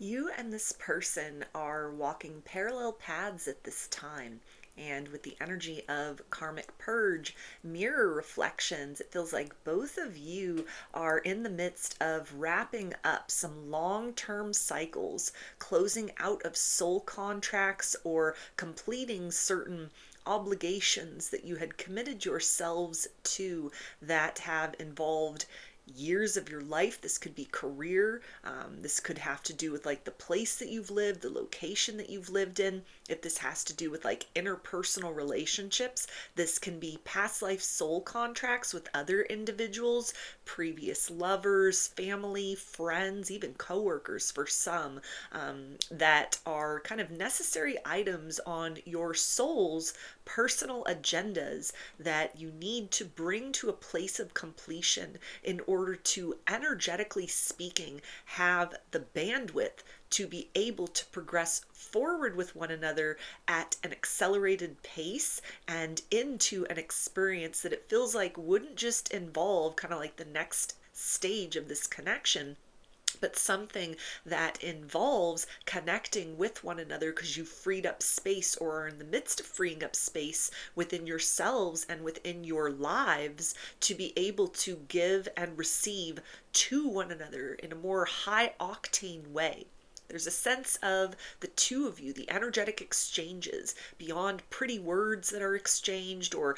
You and this person are walking parallel paths at this time. And with the energy of karmic purge, mirror reflections, it feels like both of you are in the midst of wrapping up some long term cycles, closing out of soul contracts, or completing certain obligations that you had committed yourselves to that have involved years of your life. This could be career. This could have to do with like the place that you've lived, the location that you've lived in. If this has to do with like interpersonal relationships, this can be past life soul contracts with other individuals, previous lovers, family, friends, even coworkers for some, that are kind of necessary items on your soul's personal agendas that you need to bring to a place of completion in order to, energetically speaking, have the bandwidth to be able to progress forward with one another at an accelerated pace and into an experience that it feels like wouldn't just involve kind of like the next stage of this connection, but something that involves connecting with one another because you've freed up space or are in the midst of freeing up space within yourselves and within your lives to be able to give and receive to one another in a more high octane way. There's a sense of the two of you, the energetic exchanges beyond pretty words that are exchanged or,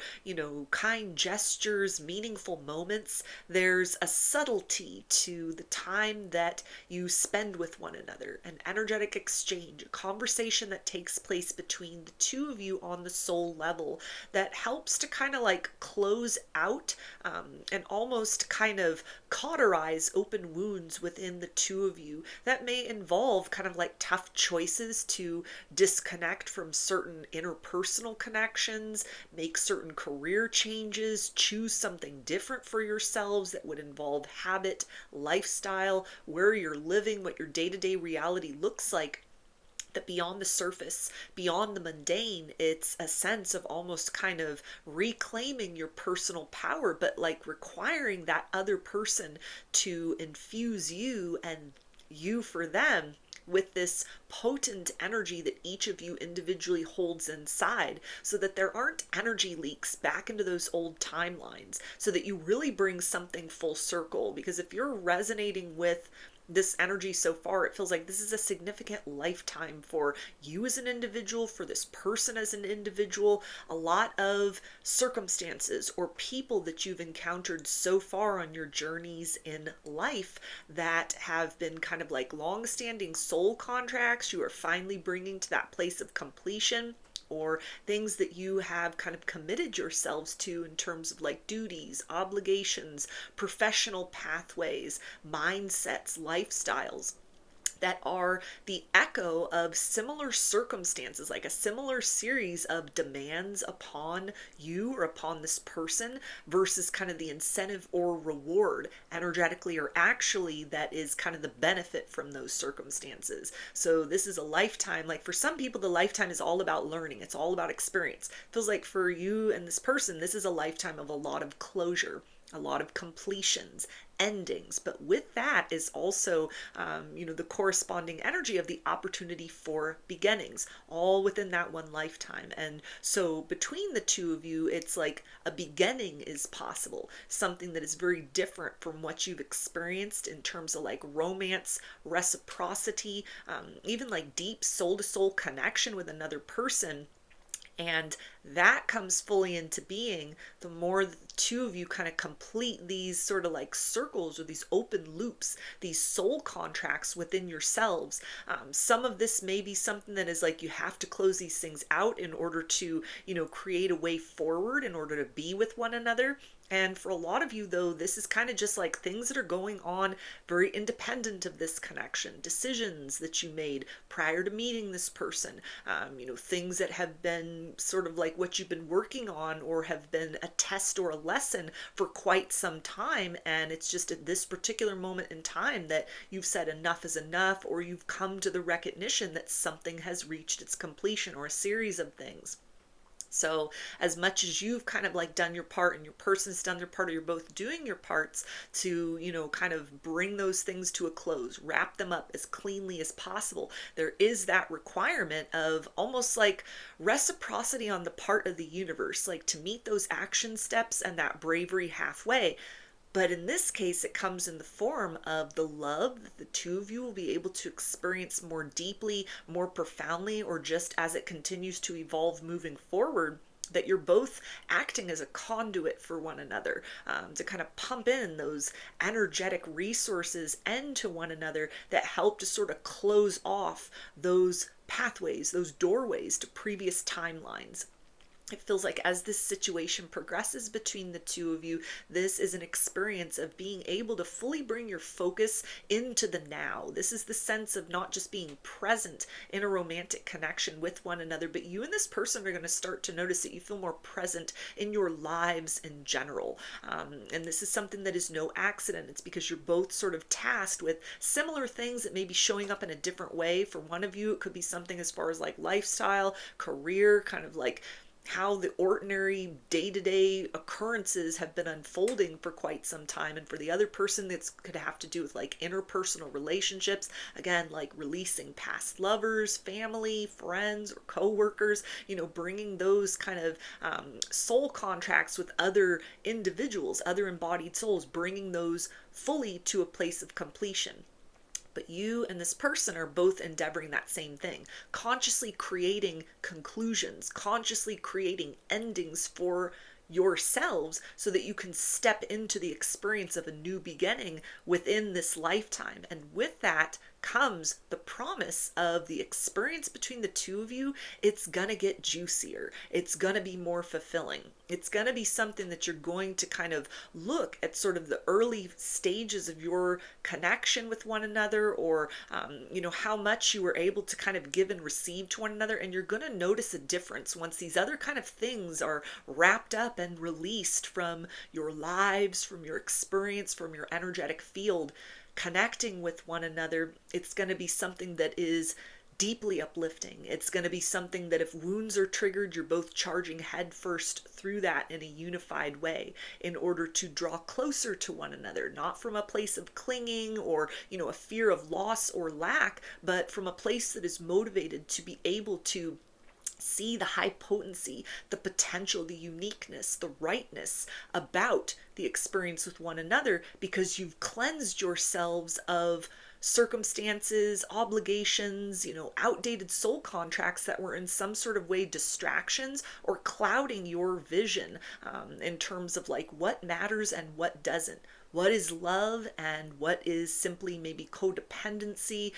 kind gestures, meaningful moments. There's a subtlety to the time that you spend with one another, an energetic exchange, a conversation that takes place between the two of you on the soul level that helps to kind of like close out and almost kind of cauterize open wounds within the two of you that may involve kind of like tough choices to disconnect from certain interpersonal connections, make certain career changes, choose something different for yourselves that would involve habit, lifestyle, where you're living, what your day-to-day reality looks like. That beyond the surface, beyond the mundane, it's a sense of almost kind of reclaiming your personal power, but like requiring that other person to infuse you and you for them with this potent energy that each of you individually holds inside, so that there aren't energy leaks back into those old timelines, so that you really bring something full circle. Because if you're resonating with this energy so far, it feels like this is a significant lifetime for you as an individual, for this person as an individual. A lot of circumstances or people that you've encountered so far on your journeys in life that have been kind of like long-standing soul contracts you are finally bringing to that place of completion, or things that you have kind of committed yourselves to in terms of like duties, obligations, professional pathways, mindsets, lifestyles that are the echo of similar circumstances, like a similar series of demands upon you or upon this person, versus kind of the incentive or reward, energetically or actually, that is kind of the benefit from those circumstances. So this is a lifetime. Like for some people, the lifetime is all about learning. It's all about experience. It feels like for you and this person, this is a lifetime of a lot of closure, a lot of completions, endings. But with that is also, the corresponding energy of the opportunity for beginnings, all within that one lifetime. And so between the two of you, it's like a beginning is possible, something that is very different from what you've experienced in terms of like romance, reciprocity, even like deep soul to soul connection with another person. And that comes fully into being the more the two of you kind of complete these sort of like circles or these open loops, these soul contracts within yourselves. Some of this may be something that is like you have to close these things out in order to, create a way forward in order to be with one another. And for a lot of you, though, this is kind of just like things that are going on very independent of this connection, decisions that you made prior to meeting this person, things that have been sort of like what you've been working on or have been a test or a lesson for quite some time. And it's just at this particular moment in time that you've said enough is enough, or you've come to the recognition that something has reached its completion, or a series of things. So as much as you've kind of like done your part and your person's done their part, or you're both doing your parts to, kind of bring those things to a close, wrap them up as cleanly as possible, there is that requirement of almost like reciprocity on the part of the universe, like to meet those action steps and that bravery halfway. But in this case, it comes in the form of the love that the two of you will be able to experience more deeply, more profoundly, or just as it continues to evolve moving forward, that you're both acting as a conduit for one another, to kind of pump in those energetic resources into one another that help to sort of close off those pathways, those doorways to previous timelines. It feels like as this situation progresses between the two of you, this is an experience of being able to fully bring your focus into the now. This is the sense of not just being present in a romantic connection with one another, but you and this person are going to start to notice that you feel more present in your lives in general. And this is something that is no accident. It's because you're both sort of tasked with similar things that may be showing up in a different way. For one of you, it could be something as far as like lifestyle, career, kind of like how the ordinary day-to-day occurrences have been unfolding for quite some time. And for the other person, that's could have to do with like interpersonal relationships, again, like releasing past lovers, family, friends, or co-workers, bringing those kind of soul contracts with other individuals, other embodied souls, bringing those fully to a place of completion. But you and this person are both endeavoring that same thing, consciously creating conclusions, consciously creating endings for yourselves so that you can step into the experience of a new beginning within this lifetime. And with that comes the promise of the experience between the two of you. It's gonna get juicier. It's gonna be more fulfilling. It's gonna be something that you're going to kind of look at sort of the early stages of your connection with one another, or how much you were able to kind of give and receive to one another. And you're gonna notice a difference once these other kind of things are wrapped up and released from your lives, from your experience, from your energetic field. Connecting with one another, it's going to be something that is deeply uplifting. It's going to be something that if wounds are triggered, you're both charging headfirst through that in a unified way in order to draw closer to one another, not from a place of clinging or, a fear of loss or lack, but from a place that is motivated to be able to see the high potency, the potential, the uniqueness, the rightness about the experience with one another, because you've cleansed yourselves of circumstances, obligations, outdated soul contracts that were in some sort of way distractions or clouding your vision, in terms of like what matters and what doesn't. What is love and what is simply maybe codependency,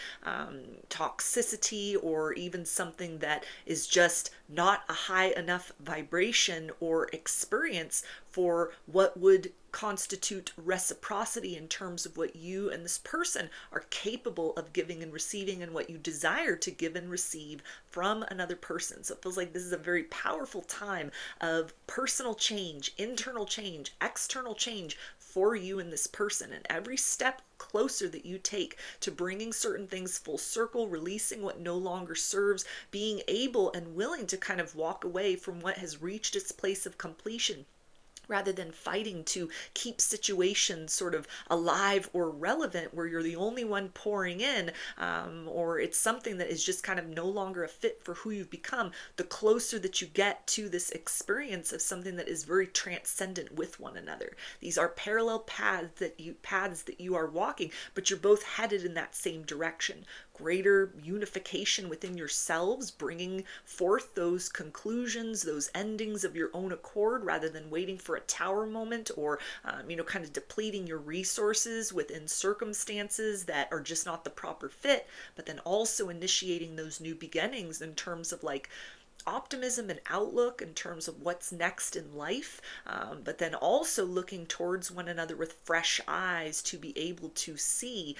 toxicity, or even something that is just not a high enough vibration or experience for what would constitute reciprocity in terms of what you and this person are capable of giving and receiving, and what you desire to give and receive from another person. So it feels like this is a very powerful time of personal change, internal change, external change for you and this person. And every step closer that you take to bringing certain things full circle, releasing what no longer serves, being able and willing to kind of walk away from what has reached its place of completion, rather than fighting to keep situations sort of alive or relevant where you're the only one pouring in, or it's something that is just kind of no longer a fit for who you've become. The closer that you get to this experience of something that is very transcendent with one another. These are parallel paths that you are walking, but you're both headed in that same direction. Greater unification within yourselves, bringing forth those conclusions, those endings of your own accord, rather than waiting for a tower moment, or kind of depleting your resources within circumstances that are just not the proper fit. But then also initiating those new beginnings in terms of like optimism and outlook in terms of what's next in life, but then also looking towards one another with fresh eyes to be able to see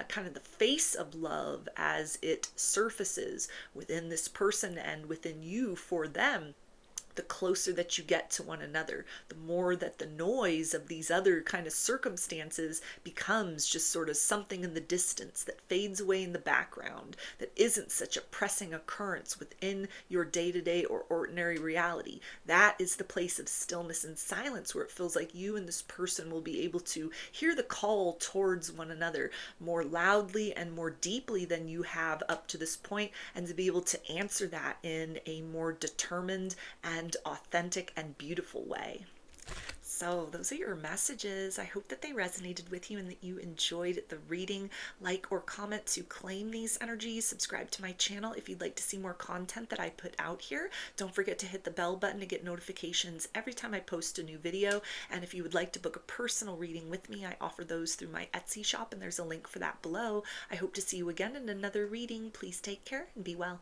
kind of the face of love as it surfaces within this person and within you for them, the closer that you get to one another, the more that the noise of these other kind of circumstances becomes just sort of something in the distance that fades away in the background, that isn't such a pressing occurrence within your day-to-day or ordinary reality. That is the place of stillness and silence, where it feels like you and this person will be able to hear the call towards one another more loudly and more deeply than you have up to this point, and to be able to answer that in a more determined and authentic and beautiful way. So those are your messages. I hope that they resonated with you and that you enjoyed the reading. Like or comment to claim these energies. Subscribe to my channel if you'd like to see more content that I put out here. Don't forget to hit the bell button to get notifications every time I post a new video. And if you would like to book a personal reading with me, I offer those through my Etsy shop, and there's a link for that below. I hope to see you again in another reading. Please take care and be well.